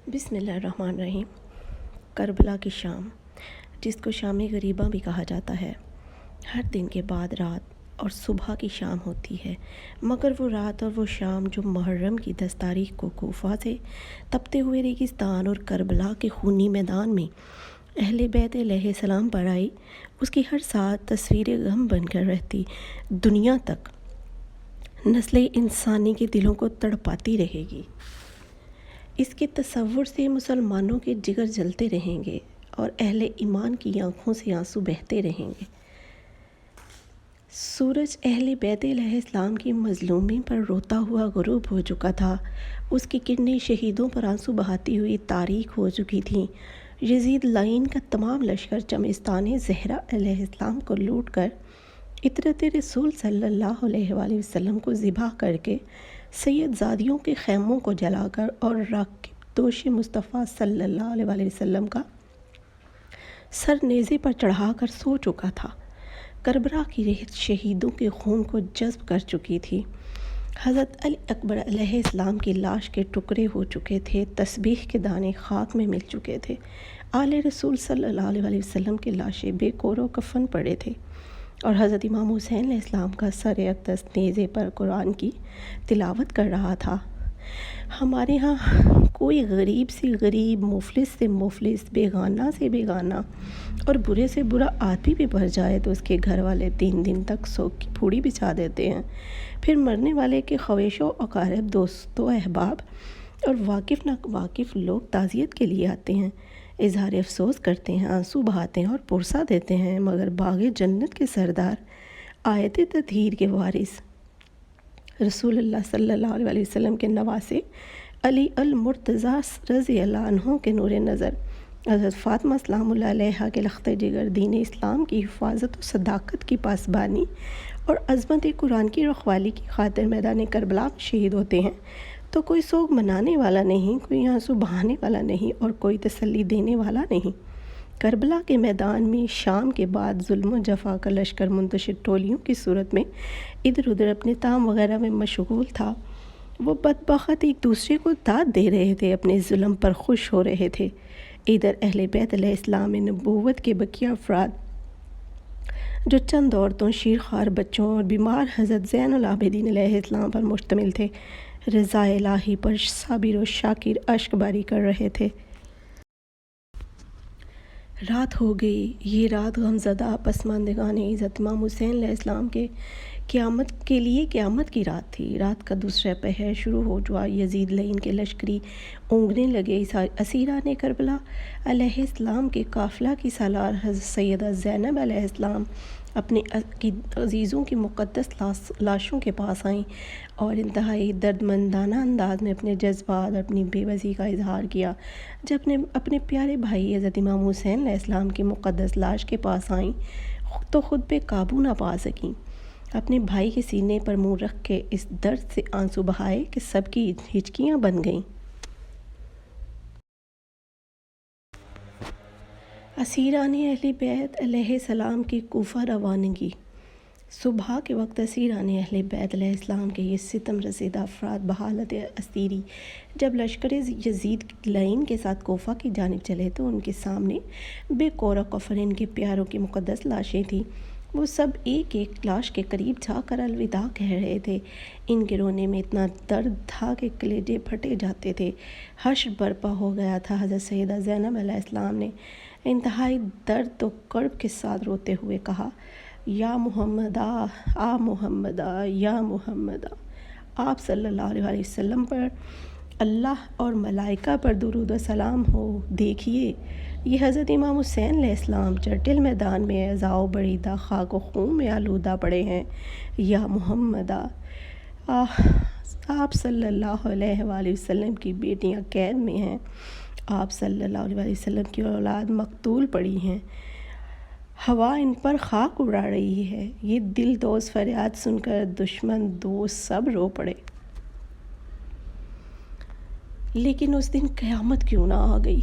بسم اللہ الرحمن الرحیم۔ کربلا کی شام، جس کو شام غریبہ بھی کہا جاتا ہے، ہر دن کے بعد رات اور صبح کی شام ہوتی ہے، مگر وہ رات اور وہ شام جو محرم کی 10 تاریخ کو کوفہ سے تپتے ہوئے ریگستان اور کربلا کے خونی میدان میں اہل بیت علیہ السلام پر آئی، اس کی ہر ساتھ تصویر غم بن کر رہتی دنیا تک نسل انسانی کے دلوں کو تڑپاتی رہے گی۔ اس کے تصور سے مسلمانوں کے جگر جلتے رہیں گے اور اہل ایمان کی آنکھوں سے آنسو بہتے رہیں گے۔ سورج اہل بیت علیہ السلام کی مظلومی پر روتا ہوا غروب ہو چکا تھا، اس کی کرنیں شہیدوں پر آنسو بہاتی ہوئی تاریک ہو چکی تھیں۔ یزید لعین کا تمام لشکر چمستان زہرا علیہ السلام کو لوٹ کر عطرت رسول صلی اللہ علیہ وآلہ وسلم کو ذبح کر کے سید زادیوں کے خیموں کو جلا کر اور راکب دوش مصطفیٰ صلی اللہ علیہ وآلہ وسلم کا سر نیزے پر چڑھا کر سو چکا تھا۔ کربلا کی ریت شہیدوں کے خون کو جذب کر چکی تھی۔ حضرت علی اکبر علیہ السلام کی لاش کے ٹکڑے ہو چکے تھے، تسبیح کے دانے خاک میں مل چکے تھے۔ آل رسول صلی اللہ علیہ وآلہ وسلم کی لاشیں بے کور و کفن پڑے تھے اور حضرت امام حسین علیہ السلام کا سر اقدس نیزے پر قرآن کی تلاوت کر رہا تھا۔ ہمارے ہاں کوئی غریب سے غریب، مفلس سے مفلس، بیگانہ سے بیگانہ اور برے سے برا آدمی بھی مر جائے تو اس کے گھر والے 3 دن تک سوگ کی پھوڑی بچھا دیتے ہیں۔ پھر مرنے والے کے خویش و اقارب، دوست و احباب اور واقف ناواقف لوگ تعزیت کے لیے آتے ہیں، اظہار افسوس کرتے ہیں، آنسو بہاتے ہیں اور پرسہ دیتے ہیں، مگر باغ جنت کے سردار، آیت تطہیر کے وارث، رسول اللہ صلی اللہ علیہ وسلم کے نواسے علی المرتضیٰ رضی اللہ عنہ کے نور نظر، حضرت فاطمہ سلام اللہ علیہا کے لخت جگر، دین اسلام کی حفاظت و صداقت کی پاسبانی اور عظمت قرآن کی رکھوالی کی خاطر میدان کربلا میں شہید ہوتے ہیں تو کوئی سوگ منانے والا نہیں، کوئی آنسو بہانے والا نہیں اور کوئی تسلی دینے والا نہیں۔ کربلا کے میدان میں شام کے بعد ظلم و جفا کا لشکر منتشر ٹولیوں کی صورت میں ادھر ادھر اپنے تام وغیرہ میں مشغول تھا۔ وہ بدبخت ایک دوسرے کو داد دے رہے تھے، اپنے ظلم پر خوش ہو رہے تھے۔ ادھر اہل بیت علیہ السلام میں نبوت کے بقیہ افراد جو چند عورتوں، شیرخوار بچوں اور بیمار حضرت زین العابدین علیہ السلام پر مشتمل تھے، رضا الہی پر صابر و شاکر اشک باری کر رہے تھے۔ رات ہو گئی۔ یہ رات غمزدہ پسماندگان عزت امام حسین علیہ السلام کے قیامت کی رات تھی۔ رات کا دوسرا پہر شروع ہو چکا۔ یزید لعین کے لشکری اونگنے لگے۔ اسیران کربلا علیہ السلام کے قافلہ کی سالار حضرت سیدہ زینب علیہ السلام اپنے عزیزوں کی مقدس لاشوں کے پاس آئیں اور انتہائی دردمندانہ انداز میں اپنے جذبات اور اپنی بے بسی کا اظہار کیا۔ جب اپنے پیارے بھائی حضرت امام حسین علیہ السلام کی مقدس لاش کے پاس آئیں تو خود پہ قابو نہ پا سکیں، اپنے بھائی کے سینے پر منہ رکھ کے اس درد سے آنسو بہائے کہ سب کی ہچکیاں بن گئیں۔ اسیران اہل بیت علیہ السلام کی کوفہ روانگی۔ صبح کے وقت اسیران اہل بیت علیہ السلام کے یہ ستم رسیدہ افراد بحالت اسیری جب لشکر یزید لعین کے ساتھ کوفہ کی جانب چلے تو ان کے سامنے بے کور و کفن ان کے پیاروں کی مقدس لاشیں تھیں۔ وہ سب ایک ایک لاش کے قریب جا کر الوداع کہہ رہے تھے۔ ان کے رونے میں اتنا درد تھا کہ کلیجے پھٹے جاتے تھے۔ حشر برپا ہو گیا تھا۔ حضرت سیدہ زینب علیہ السلام نے انتہائی درد و کرب کے ساتھ روتے ہوئے کہا، یا محمدہ، آ محمدہ، یا محمدہ۔ آپ صلی اللہ علیہ وسلم پر اللہ اور ملائکہ پر درود و سلام ہو۔ دیکھیے، یہ حضرت امام حسین علیہ السلام چرٹل میدان میں اعضاء و بریدہ خاک و خون میں آلودہ پڑے ہیں۔ یا محمدہ، آپ صلی اللہ علیہ وآلہ وسلم کی بیٹیاں قید میں ہیں، آپ صلی اللہ علیہ وآلہ وسلم کی اولاد مقتول پڑی ہیں، ہوا ان پر خاک اڑا رہی ہے۔ یہ دل دوز فریاد سن کر دشمن دوست سب رو پڑے۔ لیکن اس دن قیامت کیوں نہ آ گئی؟